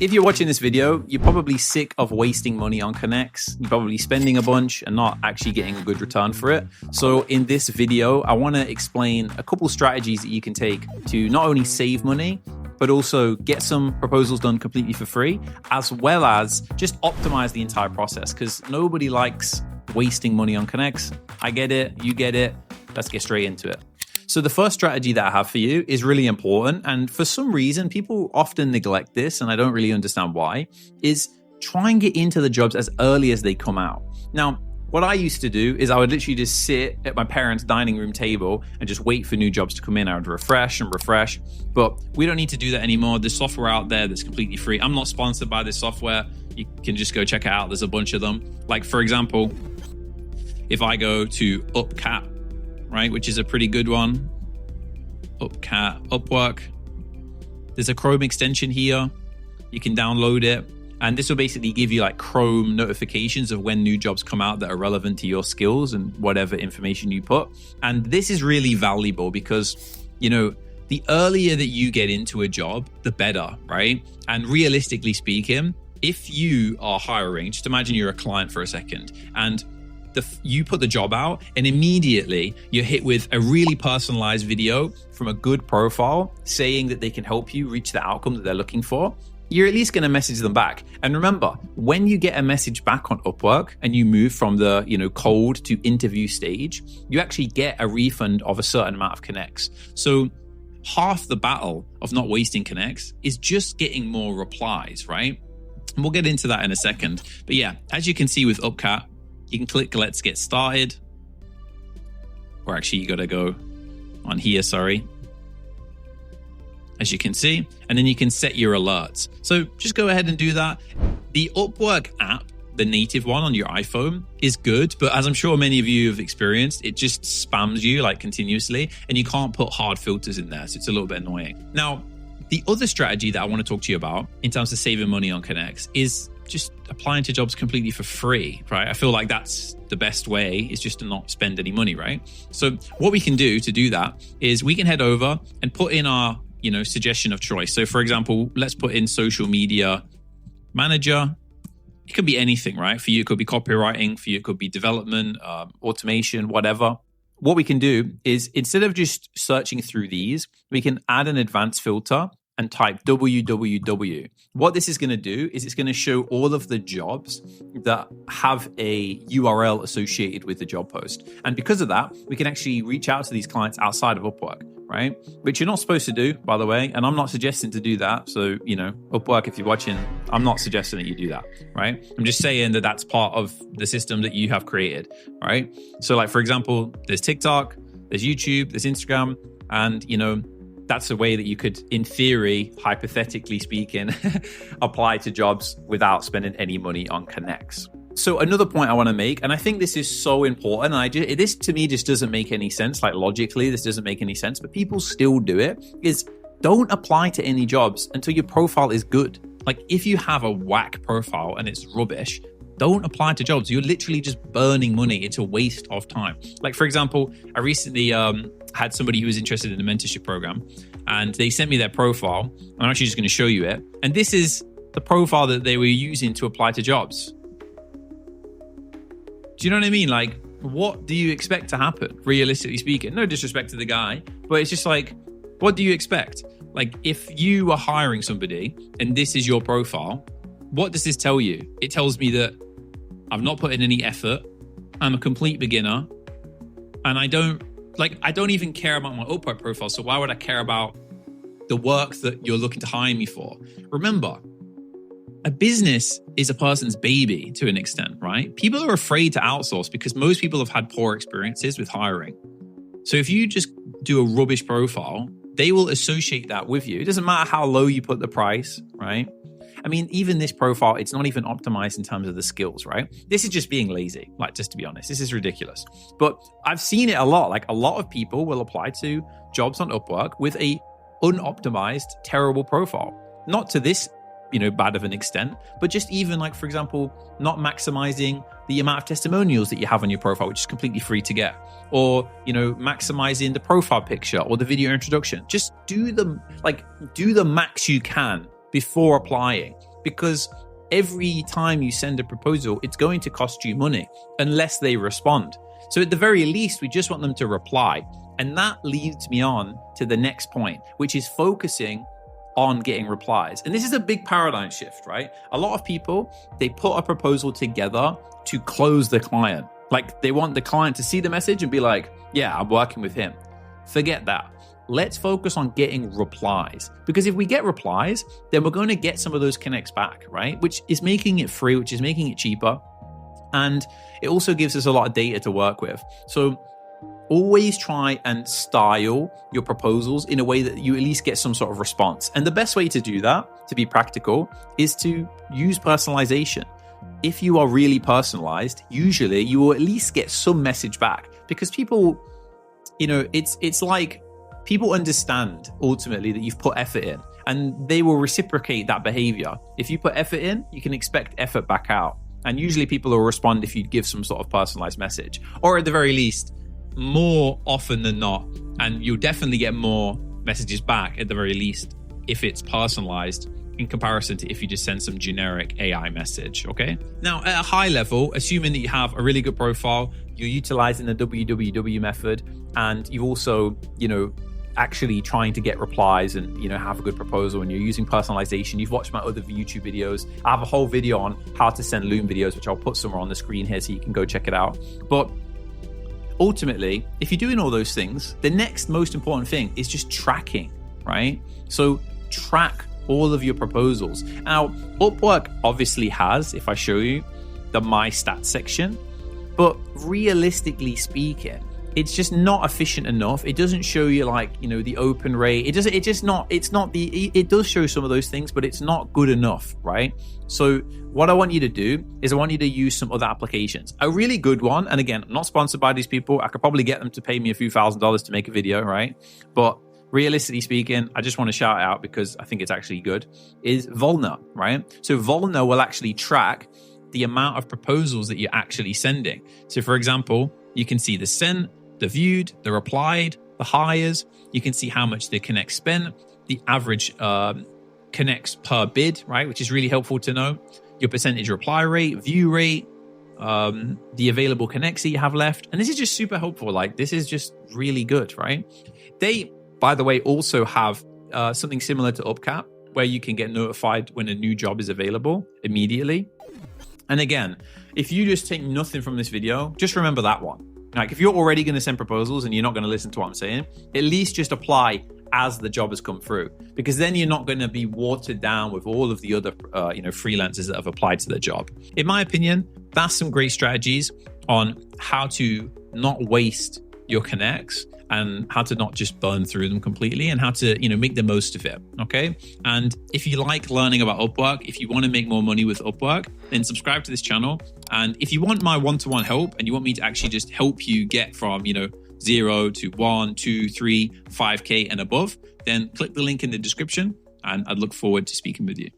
If you're watching this video, you're probably sick of wasting money on connects. You're probably spending a bunch and not actually getting a good return for it. So in this video, I want to explain a couple strategies that you can take to not only save money, but also get some proposals done completely for free, as well as just optimize the entire process, because nobody likes wasting money on connects. I get it, you get it. Let's get straight into it. So the first strategy that I have for you is really important, and for some reason, people often neglect this, and I don't really understand why, is try and get into the jobs as early as they come out. Now, what I used to do is I would literally just sit at my parents' dining room table and just wait for new jobs to come in. I would refresh, but we don't need to do that anymore. There's software out there that's completely free. I'm not sponsored by this software. You can just go check it out. There's a bunch of them. Like, for example, if I go to Upcat, right, which is a pretty good one. Upwork. There's a Chrome extension here. You can download it. And this will basically give you like Chrome notifications of when new jobs come out that are relevant to your skills and whatever information you put. And this is really valuable because, you know, the earlier that you get into a job, the better, right? And realistically speaking, if you are hiring, just imagine you're a client for a second and you put the job out and immediately you're hit with a really personalized video from a good profile saying that they can help you reach the outcome that they're looking for. You're at least going to message them back. And remember, when you get a message back on Upwork and you move from the, cold to interview stage, you actually get a refund of a certain amount of connects. So half the battle of not wasting connects is just getting more replies, right? And we'll get into that in a second. But yeah, as you can see with Upcat, you can click Let's Get Started. Or actually, you got to go on here, sorry. As you can see, and then you can set your alerts. So just go ahead and do that. The Upwork app, the native one on your iPhone, is good, but as I'm sure many of you have experienced, it just spams you like continuously, and you can't put hard filters in there, so it's a little bit annoying. Now, the other strategy that I want to talk to you about in terms of saving money on Connects is just applying to jobs completely for free, right? I feel like that's the best way, is just to not spend any money, right? So what we can do to do that is we can head over and put in our suggestion of choice. So for example, let's put in social media manager. It could be anything, right? For you, it could be copywriting. For you, it could be development, automation, whatever. What we can do is instead of just searching through these, we can add an advanced filter and type www. What this is going to do is it's going to show all of the jobs that have a URL associated with the job post. And because of that, we can actually reach out to these clients outside of Upwork, right? Which you're not supposed to do, by the way. And I'm not suggesting to do that. So, Upwork, if you're watching, I'm not suggesting that you do that, right? I'm just saying that that's part of the system that you have created, right? So like, for example, there's TikTok, there's YouTube, there's Instagram, and, that's a way that you could, in theory, hypothetically speaking, apply to jobs without spending any money on connects. So another point I want to make, and I think this is so important, and this to me just doesn't make any sense, like logically, this doesn't make any sense, but people still do it, is don't apply to any jobs until your profile is good. Like if you have a whack profile and it's rubbish, don't apply to jobs. You're literally just burning money. It's a waste of time. Like, for example, I recently had somebody who was interested in a mentorship program, and they sent me their profile. I'm actually just going to show you it. And this is the profile that they were using to apply to jobs. Do you know what I mean? Like, what do you expect to happen, realistically speaking? No disrespect to the guy, but it's just like, what do you expect? Like, if you are hiring somebody and this is your profile, what does this tell you? It tells me that I've not put in any effort. I'm a complete beginner. And I don't even care about my Upwork profile. So why would I care about the work that you're looking to hire me for? Remember, a business is a person's baby to an extent, right? People are afraid to outsource because most people have had poor experiences with hiring. So if you just do a rubbish profile, they will associate that with you. It doesn't matter how low you put the price, right? I mean, even this profile, it's not even optimized in terms of the skills, right? This is just being lazy, like, just to be honest. This is ridiculous. But I've seen it a lot. Like, a lot of people will apply to jobs on Upwork with a unoptimized, terrible profile. Not to this, bad of an extent, but just even like, for example, not maximizing the amount of testimonials that you have on your profile, which is completely free to get, or, maximizing the profile picture or the video introduction. Just do the max you can before applying, because every time you send a proposal, it's going to cost you money unless they respond. So at the very least, we just want them to reply. And that leads me on to the next point, which is focusing on getting replies. And this is a big paradigm shift, right? A lot of people, they put a proposal together to close the client. Like they want the client to see the message and be like, yeah, I'm working with him. Forget that. Let's focus on getting replies, because if we get replies, then we're going to get some of those connects back, right? Which is making it free, which is making it cheaper. And it also gives us a lot of data to work with. So always try and style your proposals in a way that you at least get some sort of response. And the best way to do that, to be practical, is to use personalization. If you are really personalized, usually you will at least get some message back, because people, it's like people understand ultimately that you've put effort in, and they will reciprocate that behavior. If you put effort in, you can expect effort back out. And usually people will respond if you give some sort of personalized message, or at the very least, more often than not. And you'll definitely get more messages back at the very least if it's personalized in comparison to if you just send some generic AI message, okay? Now, at a high level, assuming that you have a really good profile, you're utilizing the WWW method, and you've also, actually trying to get replies and, have a good proposal, and you're using personalization. You've watched my other YouTube videos. I have a whole video on how to send Loom videos, which I'll put somewhere on the screen here so you can go check it out. But ultimately, if you're doing all those things, the next most important thing is just tracking, right? So track all of your proposals. Now, Upwork obviously has, if I show you, the My Stats section, but realistically speaking, it's just not efficient enough. It doesn't show you the open rate. It does show some of those things, but it's not good enough, right? So what I want you to do is I want you to use some other applications. A really good one, and again, I'm not sponsored by these people. I could probably get them to pay me a few $1,000s to make a video, right? But realistically speaking, I just want to shout out because I think it's actually good, is Volna, right? So Volna will actually track the amount of proposals that you're actually sending. So for example, you can see the sent, the viewed, the replied, the hires. You can see how much the connect spent, the average connects per bid, right? Which is really helpful to know. Your percentage reply rate, view rate, the available connects that you have left. And this is just super helpful. This is just really good, right? They, by the way, also have something similar to UpCap, where you can get notified when a new job is available immediately. And again, if you just take nothing from this video, just remember that one. Like if you're already going to send proposals and you're not going to listen to what I'm saying, at least just apply as the job has come through, because then you're not going to be watered down with all of the other freelancers that have applied to the job. In my opinion, that's some great strategies on how to not waste your connects and how to not just burn through them completely, and how to, make the most of it. Okay. And if you like learning about Upwork, if you want to make more money with Upwork, then subscribe to this channel. And if you want my one-to-one help and you want me to actually just help you get from, 0 to 1, 2, 3, 5K and above, then click the link in the description, and I'd look forward to speaking with you.